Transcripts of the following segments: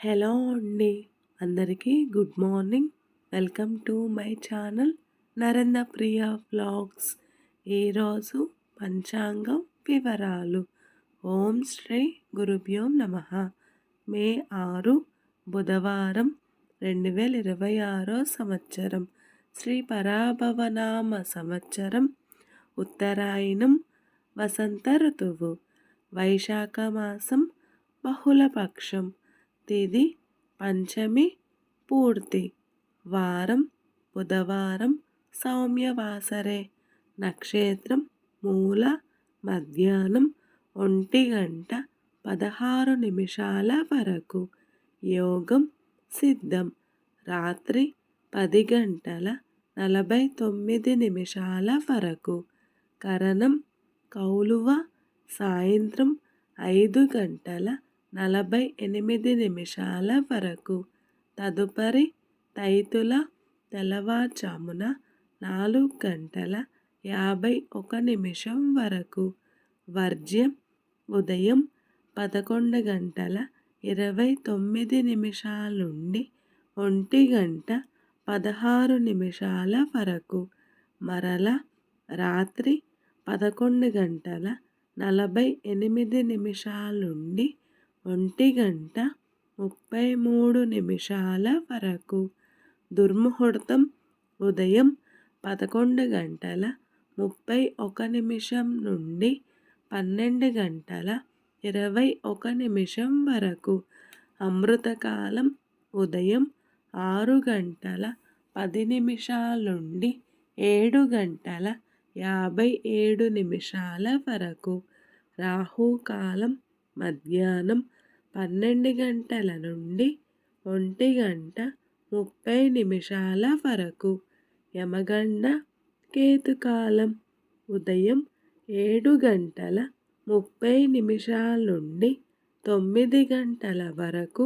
Hello అండి. అందరికీ good morning. Welcome to my channel Narendra Priya vlogs. ఈరోజు పంచాంగం వివరాలు. ఓం శ్రీ గురుభ్యో నమః. మే 6 బుధవారం 2026 సంవత్సరం. శ్రీ పరాభవనామ సంవత్సరం. ఉత్తరాయణం. వసంత ఋతువు. వైశాఖ మాసం. బహుళపక్షం. తిథి పంచమి పూర్తి. వారం బుధవారం. సౌమ్యవాసరే. నక్షత్రం మూల. మధ్యాహ్నం 1:16 వరకు. యోగం సిద్ధం. రాత్రి 10:49 వరకు. కరణం కౌలువ. సాయంత్రం 5:48 వరకు. తదుపరి తైతుల తెల్లవారుజామున 4:51 వరకు. వర్జ్యం ఉదయం 11:29 నుండి 1:16 వరకు. మరల రాత్రి 11:48 నుండి 1:33 వరకు. దుర్ముహూర్తం ఉదయం 11:31 నుండి 12:21 వరకు. అమృతకాలం ఉదయం 6:10 నుండి 7:57 వరకు. రాహుకాలం మధ్యాహ్నం 12 నుండి 1:30 వరకు. యమగండ కేతుకాలం ఉదయం 7:30 నుండి 9 వరకు.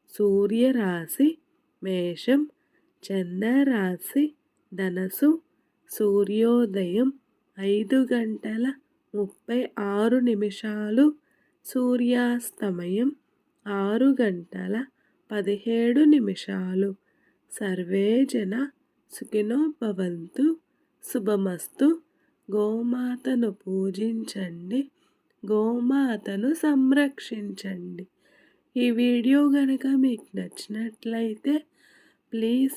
సూర్యరాశి మేషం. చంద్రరాశి ధనస్సు. సూర్యోదయం 5:36. సూర్యాస్తమయం 6:17. సర్వే జన సుఖినో భవంతు. శుభమస్తు. గోమాతను పూజించండి. గోమాతను సంరక్షించండి. ఈ వీడియో కనుక మీకు నచ్చినట్లయితే ప్లీజ్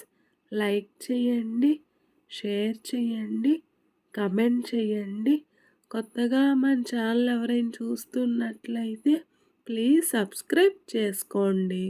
లైక్ చేయండి, షేర్ చేయండి, కమెంట్ చేయండి. కొత్తగా మన ఛానల్ ఎవరైనా చూస్తున్నట్లయితే ప్లీజ్ సబ్స్క్రైబ్ చేసుకోండి.